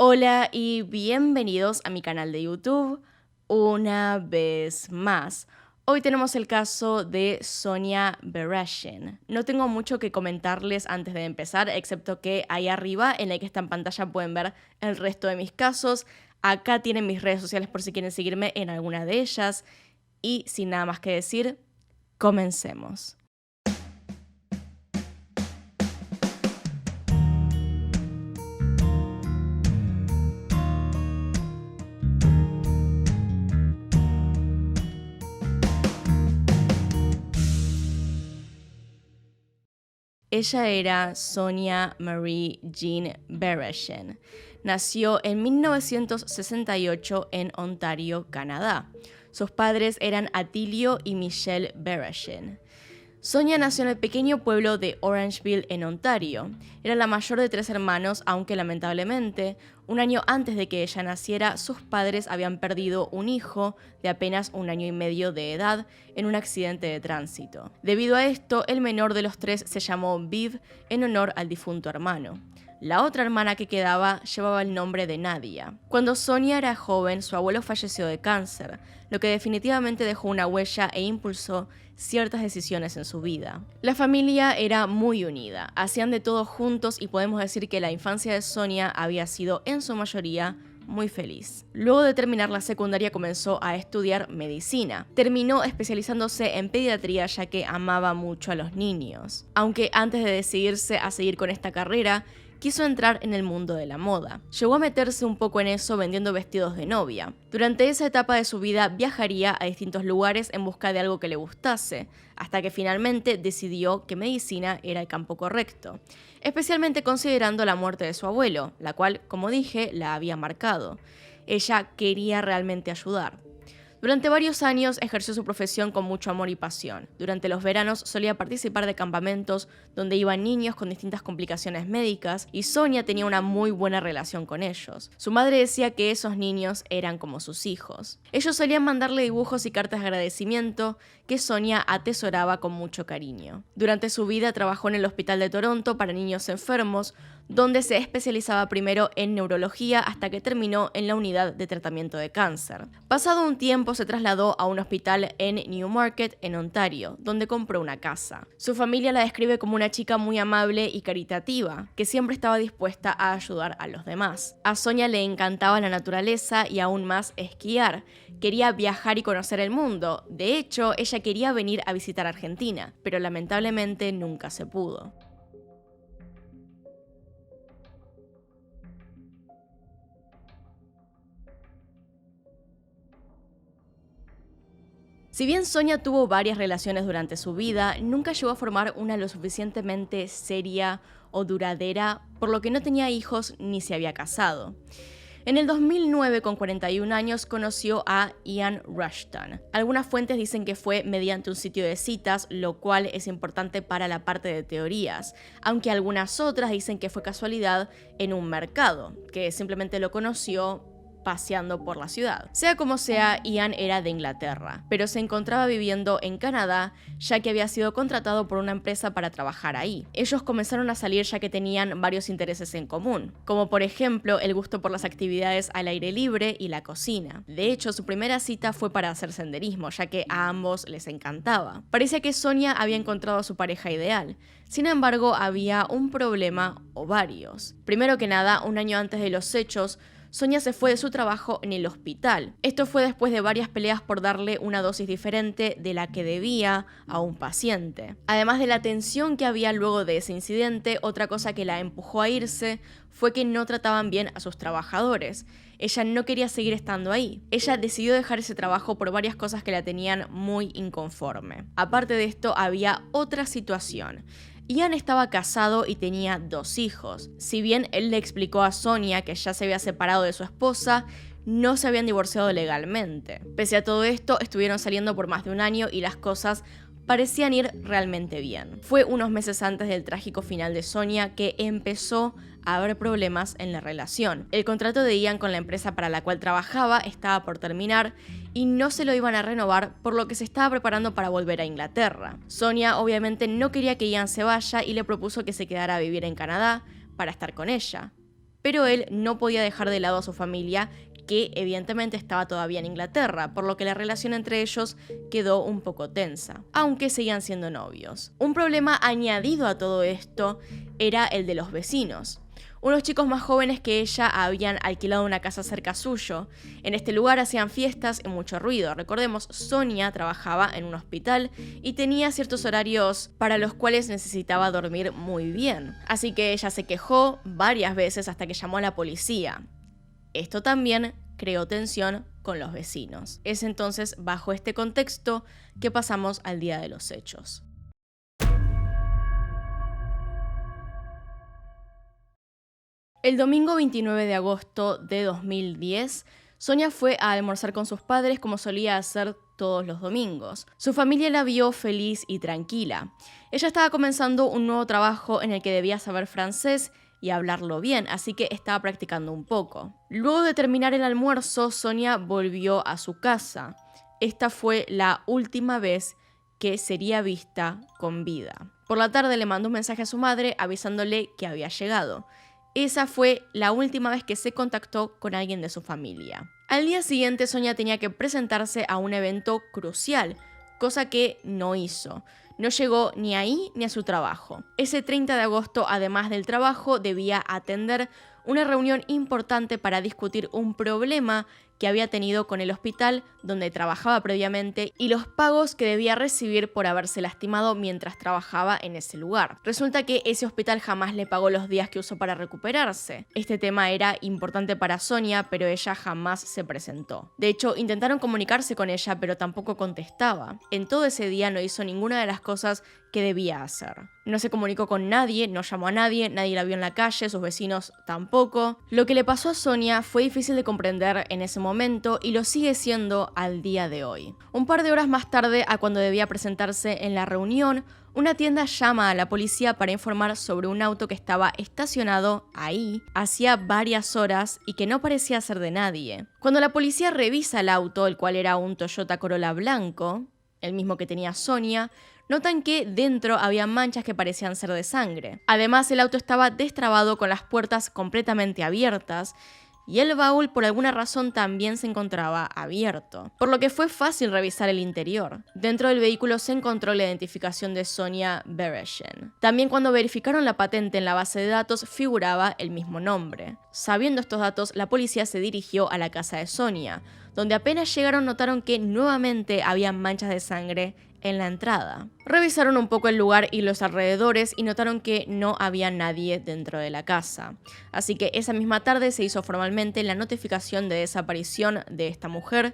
Hola y bienvenidos a mi canal de YouTube una vez más. Hoy tenemos el caso de Sonia Berezhin. No tengo mucho que comentarles antes de empezar, excepto que ahí arriba, en la que está en pantalla, pueden ver el resto de mis casos. Acá tienen mis redes sociales por si quieren seguirme en alguna de ellas. Y sin nada más que decir, comencemos. Ella era Sonia Marie Jean Berezhin. Nació en 1968 en Ontario, Canadá. Sus padres eran Attilio y Michelle Berezhin. Sonia nació en el pequeño pueblo de Orangeville, en Ontario. Era la mayor de 3 hermanos, aunque lamentablemente, un año antes de que ella naciera, sus padres habían perdido un hijo de apenas 1 año y medio de edad en un accidente de tránsito. Debido a esto, el menor de los 3 se llamó Viv en honor al difunto hermano. La otra hermana que quedaba llevaba el nombre de Nadia. Cuando Sonia era joven, su abuelo falleció de cáncer, lo que definitivamente dejó una huella e impulsó ciertas decisiones en su vida. La familia era muy unida, hacían de todo juntos y podemos decir que la infancia de Sonia había sido, en su mayoría, muy feliz. Luego de terminar la secundaria comenzó a estudiar medicina. Terminó especializándose en pediatría ya que amaba mucho a los niños. Aunque antes de decidirse a seguir con esta carrera, quiso entrar en el mundo de la moda. Llegó a meterse un poco en eso vendiendo vestidos de novia. Durante esa etapa de su vida viajaría a distintos lugares en busca de algo que le gustase, hasta que finalmente decidió que medicina era el campo correcto, especialmente considerando la muerte de su abuelo, la cual, como dije, la había marcado. Ella quería realmente ayudar. Durante varios años ejerció su profesión con mucho amor y pasión. Durante los veranos solía participar de campamentos donde iban niños con distintas complicaciones médicas y Sonia tenía una muy buena relación con ellos. Su madre decía que esos niños eran como sus hijos. Ellos solían mandarle dibujos y cartas de agradecimiento que Sonia atesoraba con mucho cariño. Durante su vida trabajó en el Hospital de Toronto para niños enfermos, donde se especializaba primero en neurología hasta que terminó en la unidad de tratamiento de cáncer. Pasado un tiempo se trasladó a un hospital en Newmarket, en Ontario, donde compró una casa. Su familia la describe como una chica muy amable y caritativa, que siempre estaba dispuesta a ayudar a los demás. A Sonia le encantaba la naturaleza y aún más esquiar. Quería viajar y conocer el mundo. De hecho, ella quería venir a visitar Argentina, pero lamentablemente nunca se pudo. Si bien Sonia tuvo varias relaciones durante su vida, nunca llegó a formar una lo suficientemente seria o duradera, por lo que no tenía hijos ni se había casado. En el 2009, con 41 años, conoció a Ian Rushton. Algunas fuentes dicen que fue mediante un sitio de citas, lo cual es importante para la parte de teorías, aunque algunas otras dicen que fue casualidad en un mercado, que simplemente lo conoció paseando por la ciudad. Sea como sea, Ian era de Inglaterra, pero se encontraba viviendo en Canadá, ya que había sido contratado por una empresa para trabajar ahí. Ellos comenzaron a salir ya que tenían varios intereses en común, como por ejemplo el gusto por las actividades al aire libre y la cocina. De hecho, su primera cita fue para hacer senderismo, ya que a ambos les encantaba. Parecía que Sonia había encontrado a su pareja ideal. Sin embargo, había un problema o varios. Primero que nada, un año antes de los hechos, Sonia se fue de su trabajo en el hospital. Esto fue después de varias peleas por darle una dosis diferente de la que debía a un paciente. Además de la tensión que había luego de ese incidente, otra cosa que la empujó a irse fue que no trataban bien a sus trabajadores. Ella no quería seguir estando ahí. Ella decidió dejar ese trabajo por varias cosas que la tenían muy inconforme. Aparte de esto, había otra situación. Ian estaba casado y tenía 2 hijos. Si bien él le explicó a Sonia que ya se había separado de su esposa, no se habían divorciado legalmente. Pese a todo esto, estuvieron saliendo por más de 1 año y las cosas parecían ir realmente bien. Fue unos meses antes del trágico final de Sonia que empezó a haber problemas en la relación. El contrato de Ian con la empresa para la cual trabajaba estaba por terminar y no se lo iban a renovar, por lo que se estaba preparando para volver a Inglaterra. Sonia obviamente no quería que Ian se vaya y le propuso que se quedara a vivir en Canadá para estar con ella. pero él no podía dejar de lado a su familia, que evidentemente estaba todavía en Inglaterra, por lo que la relación entre ellos quedó un poco tensa, aunque seguían siendo novios. Un problema añadido a todo esto era el de los vecinos. Unos chicos más jóvenes que ella habían alquilado una casa cerca suyo. En este lugar hacían fiestas y mucho ruido. Recordemos, Sonia trabajaba en un hospital y tenía ciertos horarios para los cuales necesitaba dormir muy bien. Así que ella se quejó varias veces hasta que llamó a la policía. Esto también creó tensión con los vecinos. Es entonces bajo este contexto que pasamos al día de los hechos. El domingo 29 de agosto de 2010, Sonia fue a almorzar con sus padres como solía hacer todos los domingos. Su familia la vio feliz y tranquila. Ella estaba comenzando un nuevo trabajo en el que debía saber francés y hablarlo bien, así que estaba practicando un poco. Luego de terminar el almuerzo, Sonia volvió a su casa. Esta fue la última vez que sería vista con vida. Por la tarde le mandó un mensaje a su madre avisándole que había llegado. Esa fue la última vez que se contactó con alguien de su familia. Al día siguiente, Sonia tenía que presentarse a un evento crucial, cosa que no hizo. No llegó ni ahí ni a su trabajo. Ese 30 de agosto, además del trabajo, debía atender una reunión importante para discutir un problema que había tenido con el hospital donde trabajaba previamente y los pagos que debía recibir por haberse lastimado mientras trabajaba en ese lugar. Resulta que ese hospital jamás le pagó los días que usó para recuperarse. Este tema era importante para Sonia, pero ella jamás se presentó. De hecho, intentaron comunicarse con ella, pero tampoco contestaba. En todo ese día no hizo ninguna de las cosas que debía hacer. No se comunicó con nadie, no llamó a nadie, nadie la vio en la calle, sus vecinos tampoco. Lo que le pasó a Sonia fue difícil de comprender en ese momento y lo sigue siendo al día de hoy. Un par de horas más tarde, a cuando debía presentarse en la reunión, una tienda llama a la policía para informar sobre un auto que estaba estacionado ahí hacía varias horas y que no parecía ser de nadie. Cuando la policía revisa el auto, el cual era un Toyota Corolla blanco, el mismo que tenía Sonia, notan que dentro había manchas que parecían ser de sangre. Además, el auto estaba destrabado con las puertas completamente abiertas y el baúl por alguna razón también se encontraba abierto, por lo que fue fácil revisar el interior. Dentro del vehículo se encontró la identificación de Sonia Bereshen. También cuando verificaron la patente en la base de datos figuraba el mismo nombre. Sabiendo estos datos, la policía se dirigió a la casa de Sonia, donde apenas llegaron notaron que nuevamente había manchas de sangre en la entrada. Revisaron un poco el lugar y los alrededores y notaron que no había nadie dentro de la casa. Así que esa misma tarde se hizo formalmente la notificación de desaparición de esta mujer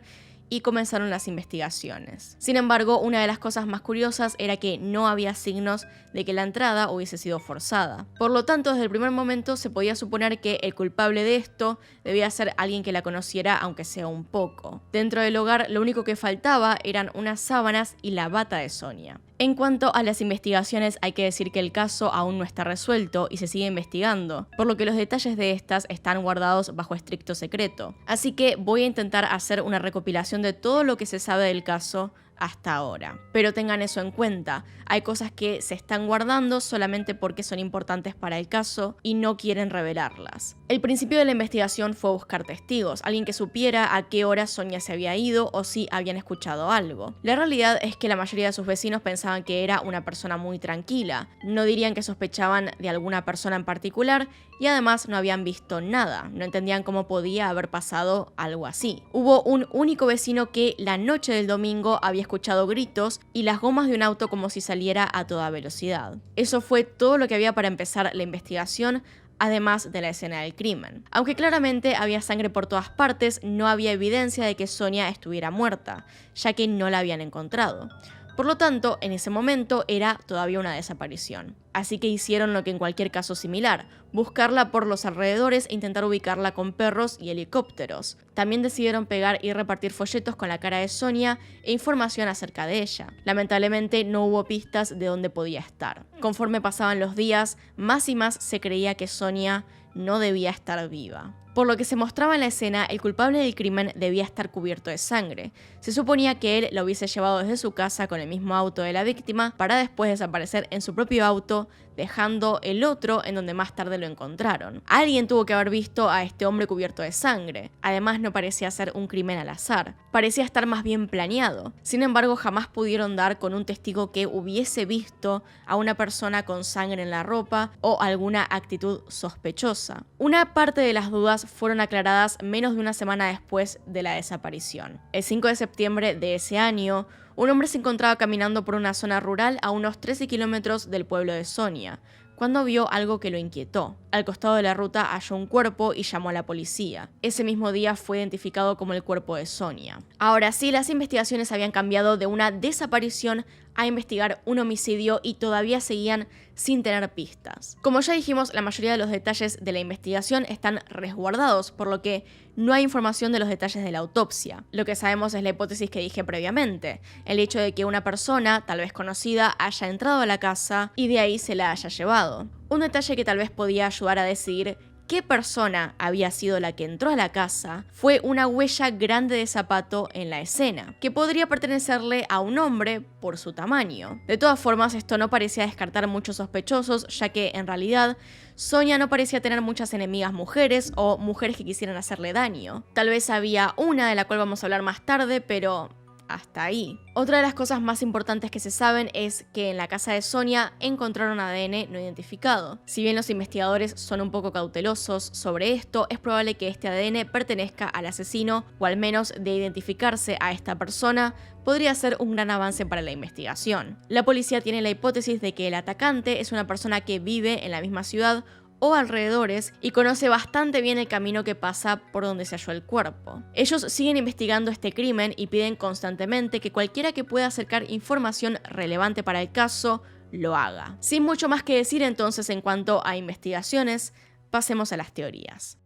y comenzaron las investigaciones. Sin embargo, una de las cosas más curiosas era que no había signos de que la entrada hubiese sido forzada. Por lo tanto, desde el primer momento se podía suponer que el culpable de esto debía ser alguien que la conociera, aunque sea un poco. Dentro del hogar, lo único que faltaba eran unas sábanas y la bata de Sonia. En cuanto a las investigaciones, hay que decir que el caso aún no está resuelto y se sigue investigando, por lo que los detalles de estas están guardados bajo estricto secreto. Así que voy a intentar hacer una recopilación de todo lo que se sabe del caso hasta ahora. Pero tengan eso en cuenta, hay cosas que se están guardando solamente porque son importantes para el caso y no quieren revelarlas. El principio de la investigación fue buscar testigos, alguien que supiera a qué hora Sonia se había ido o si habían escuchado algo. La realidad es que la mayoría de sus vecinos pensaban que era una persona muy tranquila, no dirían que sospechaban de alguna persona en particular y además no habían visto nada, no entendían cómo podía haber pasado algo así. Hubo un único vecino que la noche del domingo había escuchado gritos y las gomas de un auto como si saliera a toda velocidad. Eso fue todo lo que había para empezar la investigación, además de la escena del crimen. Aunque claramente había sangre por todas partes, no había evidencia de que Sonia estuviera muerta, ya que no la habían encontrado. Por lo tanto, en ese momento era todavía una desaparición. Así que hicieron lo que en cualquier caso similar, buscarla por los alrededores e intentar ubicarla con perros y helicópteros. También decidieron pegar y repartir folletos con la cara de Sonia e información acerca de ella. Lamentablemente no hubo pistas de dónde podía estar. Conforme pasaban los días, más y más se creía que Sonia no debía estar viva. Por lo que se mostraba en la escena, el culpable del crimen debía estar cubierto de sangre. Se suponía que él lo hubiese llevado desde su casa con el mismo auto de la víctima para después desaparecer en su propio auto, dejando el otro en donde más tarde lo encontraron. Alguien tuvo que haber visto a este hombre cubierto de sangre. Además, no parecía ser un crimen al azar. Parecía estar más bien planeado. Sin embargo, jamás pudieron dar con un testigo que hubiese visto a una persona con sangre en la ropa o alguna actitud sospechosa. Una parte de las dudas fueron aclaradas menos de una semana después de la desaparición. El 5 de septiembre de ese año, un hombre se encontraba caminando por una zona rural a unos 13 kilómetros del pueblo de Sonia, cuando vio algo que lo inquietó. Al costado de la ruta halló un cuerpo y llamó a la policía. Ese mismo día fue identificado como el cuerpo de Sonia. Ahora sí, las investigaciones habían cambiado de una desaparición a investigar un homicidio y todavía seguían sin tener pistas. Como ya dijimos, la mayoría de los detalles de la investigación están resguardados, por lo que no hay información de los detalles de la autopsia. Lo que sabemos es la hipótesis que dije previamente, el hecho de que una persona, tal vez conocida, haya entrado a la casa y de ahí se la haya llevado. Un detalle que tal vez podía ayudar a decidir qué persona había sido la que entró a la casa fue una huella grande de zapato en la escena, que podría pertenecerle a un hombre por su tamaño. De todas formas, esto no parecía descartar muchos sospechosos, ya que en realidad Sonia no parecía tener muchas enemigas mujeres o mujeres que quisieran hacerle daño. Tal vez había una de la cual vamos a hablar más tarde, pero hasta ahí. Otra de las cosas más importantes que se saben es que en la casa de Sonia encontraron ADN no identificado. Si bien los investigadores son un poco cautelosos sobre esto, es probable que este ADN pertenezca al asesino, o al menos de identificarse a esta persona, podría ser un gran avance para la investigación. La policía tiene la hipótesis de que el atacante es una persona que vive en la misma ciudad o alrededores y conoce bastante bien el camino que pasa por donde se halló el cuerpo. Ellos siguen investigando este crimen y piden constantemente que cualquiera que pueda acercar información relevante para el caso lo haga. Sin mucho más que decir entonces en cuanto a investigaciones, pasemos a las teorías.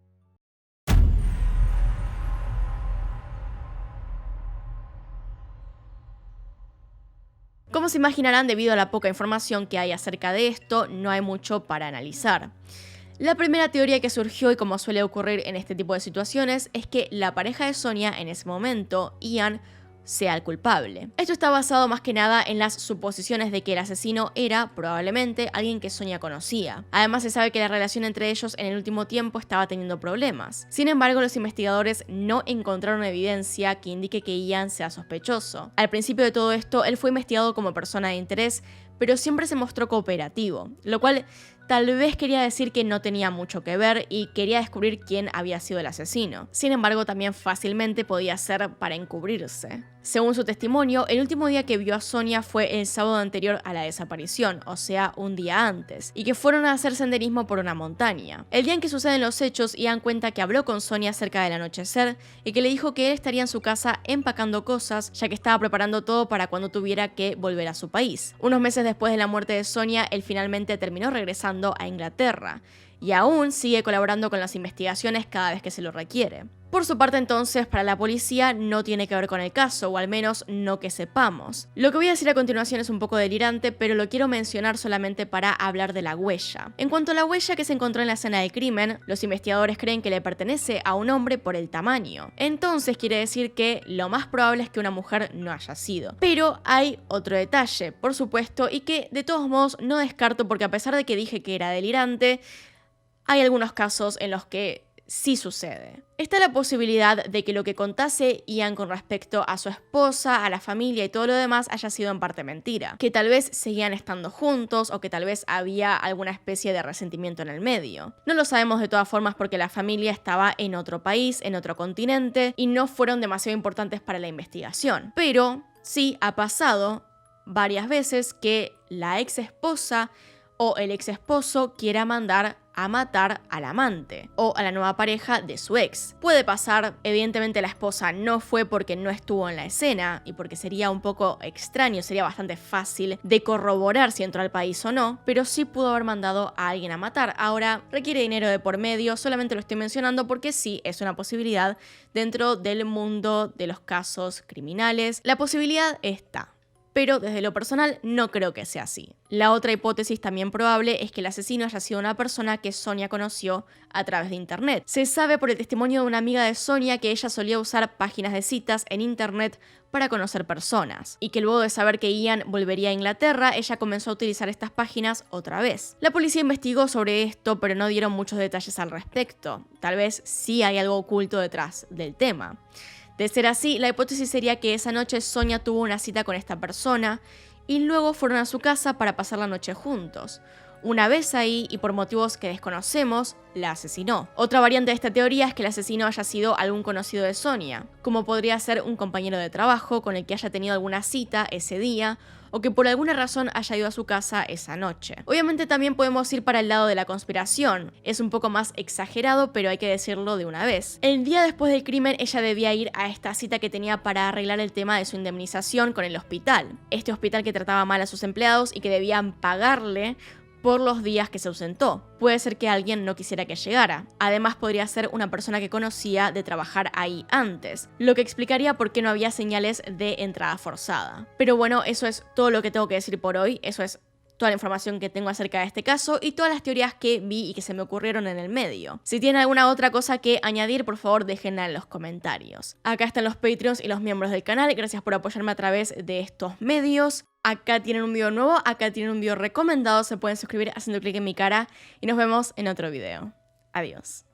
Como se imaginarán, debido a la poca información que hay acerca de esto, no hay mucho para analizar. La primera teoría que surgió, y como suele ocurrir en este tipo de situaciones, es que la pareja de Sonia en ese momento, Ian, sea el culpable. Esto está basado más que nada en las suposiciones de que el asesino era, probablemente, alguien que Sonia conocía. Además, se sabe que la relación entre ellos en el último tiempo estaba teniendo problemas. Sin embargo, los investigadores no encontraron evidencia que indique que Ian sea sospechoso. Al principio de todo esto, él fue investigado como persona de interés, pero siempre se mostró cooperativo, lo cual tal vez quería decir que no tenía mucho que ver y quería descubrir quién había sido el asesino. Sin embargo, también fácilmente podía ser para encubrirse. Según su testimonio, el último día que vio a Sonia fue el sábado anterior a la desaparición, o sea, un día antes, y que fueron a hacer senderismo por una montaña. El día en que suceden los hechos, Ian cuenta que habló con Sonia cerca del anochecer y que le dijo que él estaría en su casa empacando cosas, ya que estaba preparando todo para cuando tuviera que volver a su país. Unos meses después de la muerte de Sonia, él finalmente terminó regresando a Inglaterra y aún sigue colaborando con las investigaciones cada vez que se lo requiere. Por su parte, entonces, para la policía no tiene que ver con el caso, o al menos no que sepamos. Lo que voy a decir a continuación es un poco delirante, pero lo quiero mencionar solamente para hablar de la huella. En cuanto a la huella que se encontró en la escena del crimen, los investigadores creen que le pertenece a un hombre por el tamaño. Entonces quiere decir que lo más probable es que una mujer no haya sido. Pero hay otro detalle, por supuesto, y que de todos modos no descarto, porque a pesar de que dije que era delirante, hay algunos casos en los que sí sucede. Está la posibilidad de que lo que contase Ian con respecto a su esposa, a la familia y todo lo demás haya sido en parte mentira. Que tal vez seguían estando juntos o que tal vez había alguna especie de resentimiento en el medio. No lo sabemos de todas formas porque la familia estaba en otro país, en otro continente y no fueron demasiado importantes para la investigación. Pero sí ha pasado varias veces que la ex esposa o el ex esposo quiera mandar a matar al amante o a la nueva pareja de su ex. Puede pasar, evidentemente la esposa no fue porque no estuvo en la escena y porque sería un poco extraño, sería bastante fácil de corroborar si entró al país o no, pero sí pudo haber mandado a alguien a matar. Ahora, requiere dinero de por medio, solamente lo estoy mencionando porque sí es una posibilidad dentro del mundo de los casos criminales. La posibilidad está. pero desde lo personal no creo que sea así. La otra hipótesis también probable es que el asesino haya sido una persona que Sonia conoció a través de internet. Se sabe por el testimonio de una amiga de Sonia que ella solía usar páginas de citas en internet para conocer personas, y que luego de saber que Ian volvería a Inglaterra, ella comenzó a utilizar estas páginas otra vez. La policía investigó sobre esto, pero no dieron muchos detalles al respecto. Tal vez sí hay algo oculto detrás del tema. De ser así, la hipótesis sería que esa noche Sonia tuvo una cita con esta persona y luego fueron a su casa para pasar la noche juntos. Una vez ahí, y por motivos que desconocemos, la asesinó. Otra variante de esta teoría es que el asesino haya sido algún conocido de Sonia, como podría ser un compañero de trabajo con el que haya tenido alguna cita ese día, o que por alguna razón haya ido a su casa esa noche. Obviamente también podemos ir para el lado de la conspiración. Es un poco más exagerado, pero hay que decirlo de una vez. El día después del crimen, ella debía ir a esta cita que tenía para arreglar el tema de su indemnización con el hospital. Este hospital que trataba mal a sus empleados y que debían pagarle por los días que se ausentó. Puede ser que alguien no quisiera que llegara. Además, podría ser una persona que conocía de trabajar ahí antes, lo que explicaría por qué no había señales de entrada forzada. Pero bueno, eso es todo lo que tengo que decir por hoy. Eso es toda la información que tengo acerca de este caso y todas las teorías que vi y que se me ocurrieron en el medio. Si tienen alguna otra cosa que añadir, por favor déjenla en los comentarios. Acá están los Patreons y los miembros del canal. Gracias por apoyarme a través de estos medios. Acá tienen un video nuevo, acá tienen un video recomendado. Se pueden suscribir haciendo clic en mi cara y nos vemos en otro video. Adiós.